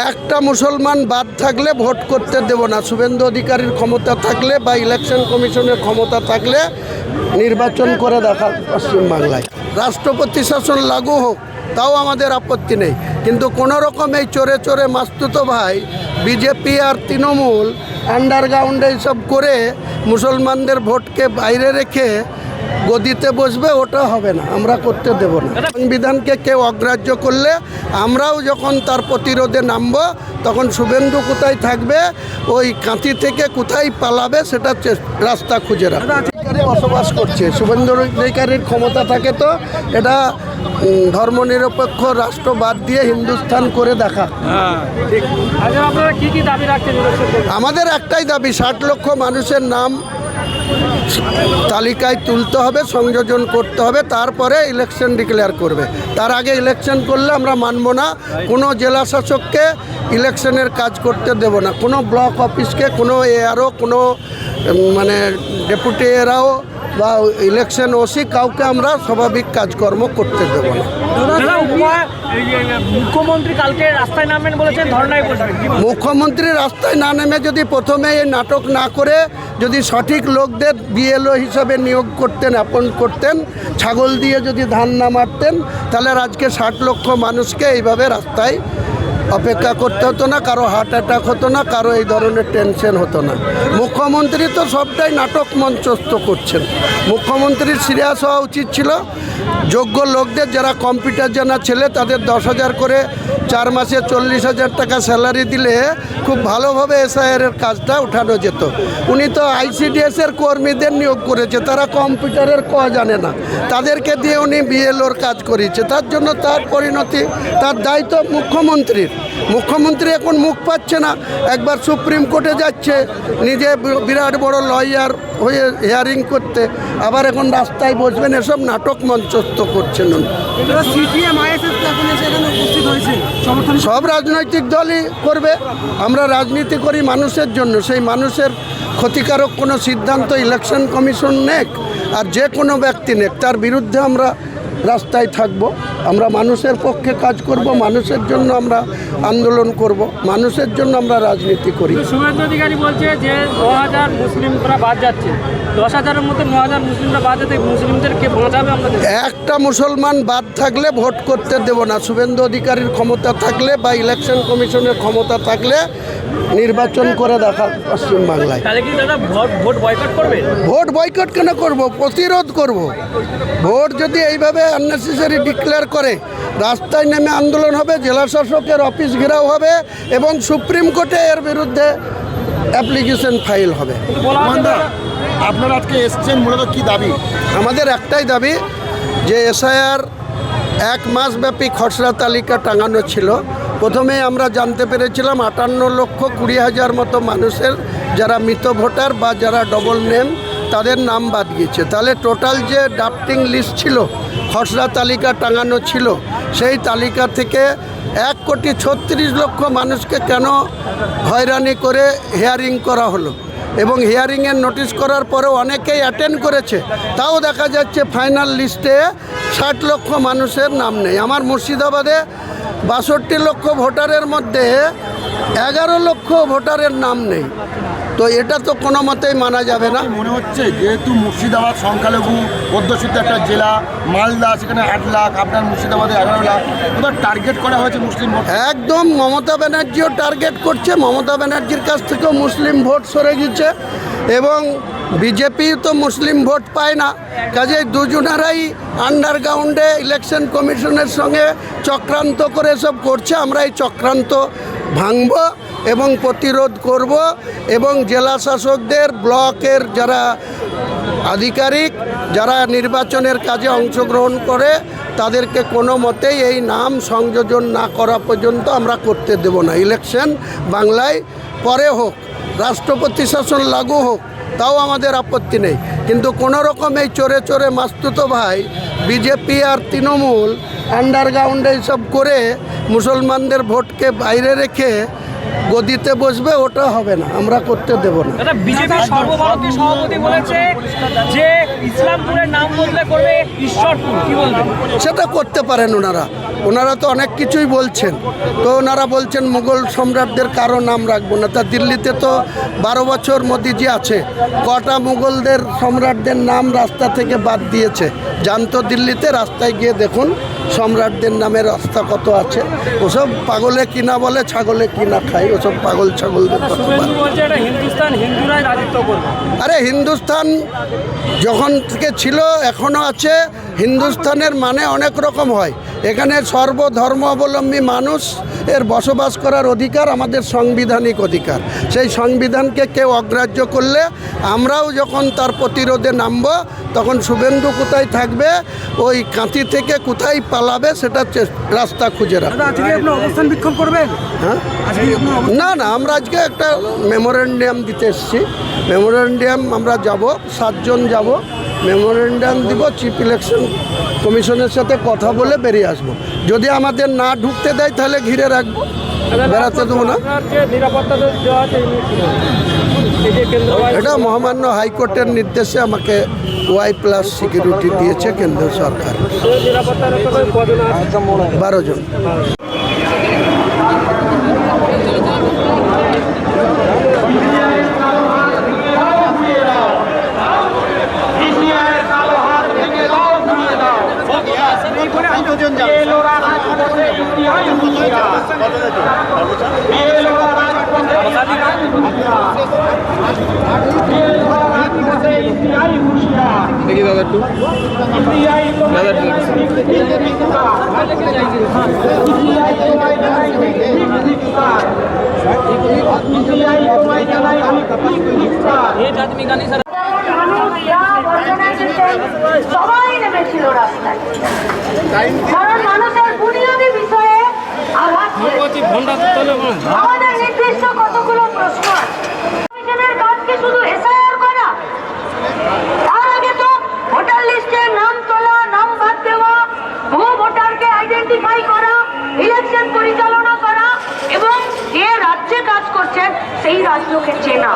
একটা মুসলমান বাদ থাকলে ভোট করতে দেব না। শুভেন্দু অধিকারীর ক্ষমতা থাকলে বা ইলেকশন কমিশনের ক্ষমতা থাকলে নির্বাচন করে দেখা পশ্চিমবাংলায় রাষ্ট্রপতি শাসন লাগু হোক, তাও আমাদের আপত্তি নেই। কিন্তু কোনো রকম এই চোরে চোরে মাস্তুতো ভাই বিজেপি আর তৃণমূল আন্ডারগ্রাউন্ডে এইসব করে মুসলমানদের ভোটকে বাইরে রেখে গদিতে বসবে, ওটা হবে না, আমরা করতে দেব না। সংবিধানকে কেউ অগ্রাহ্য করলে আমরাও যখন তার প্রতিরোধে নামব, তখন শুভেন্দু কোথায় থাকবে, ওই কাঁথি থেকে কোথায় পালাবে সেটা রাস্তা খুঁজে রাখবে। বসবাস করছে শুভেন্দু অধিকারীর ক্ষমতা থাকে তো এটা ধর্মনিরপেক্ষ রাষ্ট্র বাদ দিয়ে হিন্দুস্তান করে দেখা। আমাদের একটাই দাবি, 60 লক্ষ মানুষের নাম তালিকায় তুলতে হবে, সংযোজন করতে হবে, তারপরে ইলেকশন ডিক্লেয়ার করবে। তার আগে ইলেকশন করলে আমরা মানব না। কোনো জেলা শাসককে ইলেকশনের কাজ করতে দেব না, কোনো ব্লক অফিসকে, কোনো এআরও, কোনো মানে ডেপুটি এরাও বা ইলেকশন ওসি কাউকে আমরা স্বাভাবিক কাজকর্ম করতে দেব না। মুখ্যমন্ত্রী কালকে রাস্তায় নামবেন বলেছেন, ধর্নায় বসবেন। মুখ্যমন্ত্রী রাস্তায় না নেমে যদি প্রথমে এই নাটক না করে যদি সঠিক লোকদের বিএলও হিসাবে নিয়োগ করতেন, অ্যাপয়েন্ট করতেন, ছাগল দিয়ে যদি ধান না মারতেন, তাহলে আজকে 60 লক্ষ মানুষকে এইভাবে রাস্তায় অপেক্ষা করতে হতো না, কারো হার্ট অ্যাটাক হতো না, কারো এই ধরনের টেনশন হতো না। মুখ্যমন্ত্রী তো সবটাই নাটক মঞ্চস্থ করছেন। মুখ্যমন্ত্রীর সিরিয়াস হওয়া উচিত ছিল। যোগ্য লোকদের যারা কম্পিউটার জানা ছেলে তাদের 10,000 করে 4 মাসে 40,000 টাকা স্যালারি দিলে খুব ভালোভাবে এসআইআরের কাজটা উঠানো যেত। উনি তো আইসিডিএসের কর্মীদের নিয়োগ করেছে, তারা কম্পিউটারের জানে না, তাদেরকে দিয়ে উনি বিএলওর কাজ করিয়েছে। তার জন্য তার পরিণতি, তার দায়িত্ব মুখ্যমন্ত্রীর। মুখ্যমন্ত্রী এখন মুখ পাচ্ছে না, একবার সুপ্রিম কোর্টে যাচ্ছে নিজে বিরাট বড় লয়ার হয়ে হিয়ারিং করতে, আবার এখন রাস্তায় বসবেন, এসব নাটক মঞ্চস্থ করছেন। সব রাজনৈতিক দলই করবে। আমরা রাজনীতি করি মানুষের জন্য, সেই মানুষের ক্ষতিকারক কোনো সিদ্ধান্ত ইলেকশন কমিশন নেক আর যে কোনো ব্যক্তি নেক, তার বিরুদ্ধে আমরা রাস্তায় থাকব। আমরা মানুষের পক্ষে কাজ করব, মানুষের জন্য আমরা আন্দোলন করব, মানুষের জন্য আমরা রাজনীতি করি। শুভেন্দু অধিকারী বলছে যে 9,000 মুসলিমরা বাদ যাচ্ছে, 10,000-এর মধ্যে 9,000 মুসলিমরা বাদ যাচ্ছে, মুসলিমদেরকে বাঁচাবে আমাদের। একটা মুসলমান বাদ থাকলে ভোট করতে দেব না। শুভেন্দু অধিকারীর ক্ষমতা থাকলে বা ইলেকশন কমিশনের ক্ষমতা থাকলে নির্বাচন করে দেখা পশ্চিমবাংলায়। তাহলে কি দাদা ভোট বয়কট করবে? ভোট বয়কট কেন করব? প্রতিরোধ করব। ভোট যদি এইভাবে আননেসেসারি ডিক্লেয়ার করে, রাস্তায় নেমে আন্দোলন হবে, জেলা শাসকের অফিস ঘেরাও হবে এবং সুপ্রিম কোর্টে এর বিরুদ্ধে অ্যাপ্লিকেশন ফাইল হবে। আপনারা আজকে এসছেন, মূলত কি দাবি? আমাদের একটাই দাবি যে এসআইআর 1 মাস ব্যাপী খসড়া তালিকা টাঙানো ছিল। প্রথমে আমরা জানতে পেরেছিলাম 58,20,000 মতো মানুষের যারা মৃত ভোটার বা যারা ডবল নেম তাদের নাম বাদ গিয়েছে। তাহলে টোটাল যে ড্রাফটিং লিস্ট ছিল, খসড়া তালিকা টাঙানো ছিল, সেই তালিকা থেকে 1,36,00,000 মানুষকে কেন হয়রানি করে হিয়ারিং করা হলো এবং হিয়ারিংয়ের নোটিশ করার পরেও অনেকেই অ্যাটেন্ড করেছে, তাও দেখা যাচ্ছে ফাইনাল লিস্টে 60 লক্ষ মানুষের নাম নেই। আমার মুর্শিদাবাদে 62 লক্ষ ভোটারের মধ্যে 11 লক্ষ ভোটারের নাম নেই। তো এটা তো কোনো মতেই মানা যাবে না। মনে হচ্ছে যেহেতু মুর্শিদাবাদ সংখ্যালঘু অধ্যুষিত একটা জেলা, মালদা সেখানে 8 লাখ, আপনার মুর্শিদাবাদে 11 লাখ, ওদের টার্গেট করা হয়েছে মুসলিম ভোট। একদম মমতা ব্যানার্জিও টার্গেট করছে। মমতা ব্যানার্জির কাছ থেকেও মুসলিম ভোট সরে গেছে এবং বিজেপি তো মুসলিম ভোট পায় না। কাজেই দুজনেরাই আন্ডারগ্রাউন্ডে ইলেকশন কমিশনের সঙ্গে চক্রান্ত করে সব করছে। আমরা এই চক্রান্ত ভাঙব এবং প্রতিরোধ করব এবং জেলা শাসকদের, ব্লকের যারা আধিকারিক, যারা নির্বাচনের কাজে অংশগ্রহণ করে, তাদেরকে কোনো মতেই এই নাম সংযোজন না করা পর্যন্ত আমরা করতে দেব না। ইলেকশন বাংলায় পরে হোক, রাষ্ট্রপতি শাসন লাগু হোক, তাও আমাদের আপত্তি নেই। কিন্তু কোনো রকম এই চোরে চোরে মাস্তুতো ভাই বিজেপি আর তৃণমূল আন্ডারগ্রাউন্ডে এইসব করে মুসলমানদের ভোটকে বাইরে রেখে গদিতে বসবে, ওটা হবে না, আমরা করতে দেব না। দাদা বিজেপির সর্বভারতীয় সভাপতি বলেছে যে ইসলামপুরের নাম বদলে করবে ঈশ্বরপুর, কি বলবেন? সেটা করতে পারেন ওনারা তো অনেক কিছুই বলছেন। তো ওনারা বলছেন মুঘল সম্রাটদের কারো নাম রাখবো না। তা দিল্লিতে তো 12 বছর মোদিজি আছে, কটা মুঘলদের সম্রাটদের নাম রাস্তা থেকে বাদ দিয়েছে জানতো? দিল্লিতে রাস্তায় গিয়ে দেখুন সম্রাটদের নামে রাস্তা কত আছে। ওসব পাগলে কিনা বলে, ছাগলে কিনা খায়, ওসব পাগল ছাগলদের কথা বাদ। শুভেন্দু বলছে এটা হিন্দুস্তান হিন্দুরাই রাজত্ব করবে। আরে হিন্দুস্তান যখন থেকে ছিল এখনও আছে। হিন্দুস্তানের মানে অনেক রকম হয়। এখানে সর্বধর্ম অবলম্বী মানুষ এর বসবাস করার অধিকার আমাদের সাংবিধানিক অধিকার। সেই সংবিধানকে কেউ অগ্রাহ্য করলে আমরাও যখন তার প্রতিরোধে নামব, তখন শুভেন্দু কোথায় থাকবে, ওই কাঁথি থেকে কোথায় পালাবে, সেটা রাস্তা খুঁজে রাখবে। অবস্থান বিক্ষোভ করবেন? হ্যাঁ, না না, আমরা আজকে একটা মেমোরেন্ডাম দিতে এসেছি। মেমোরেন্ডাম আমরা যাব, 7 জন যাব, মেমোরেন্ডাম দিব, চিফ ইলেকশন কমিশনের সাথে কথা বলে বেরিয়ে আসবো। যদি আমাদের না ঢুকতে দেয় তাহলে ঘিরে রাখবো, বেড়াতে দেবো না। নিরাপত্তা দেওয়া আছে এই যে কেন্দ্র এটা মহামান্য হাইকোর্টের নির্দেশে আমাকে Y+ সিকিউরিটি দিয়েছে কেন্দ্র সরকার। নিরাপত্তার কজন আছে? 12 জন। দেখি দাদা একটু সবাই নেমেছিল রাস্তায়, কারণ মানুষের বুনিয়াদী বিষয়ে আঘাত করেছে। আমাদের নির্দিষ্ট কতগুলো প্রশ্ন আছে। কমিশনের কাজ কি শুধু এসআইআর করা? তার আগে তো ভোটার লিস্টে নাম তোলা, নাম বাদ দেওয়া, ভুয়ো ভোটারকে আইডেন্টিফাই করা, ইলেকশন পরিচালনা করা এবং যে রাজ্যে কাজ করছেন সেই রাজ্যকে চেনা।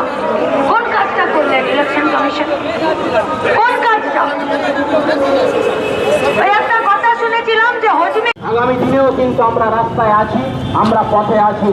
কোন কাজটা করলেন ইলেকশন কমিশন? কোন কাজটা? ওই একটা কথা শুনেছিলাম যে হজমে। আগামী দিনেও কিন্তু আমরা রাস্তায় আছি, আমরা পথে আছি।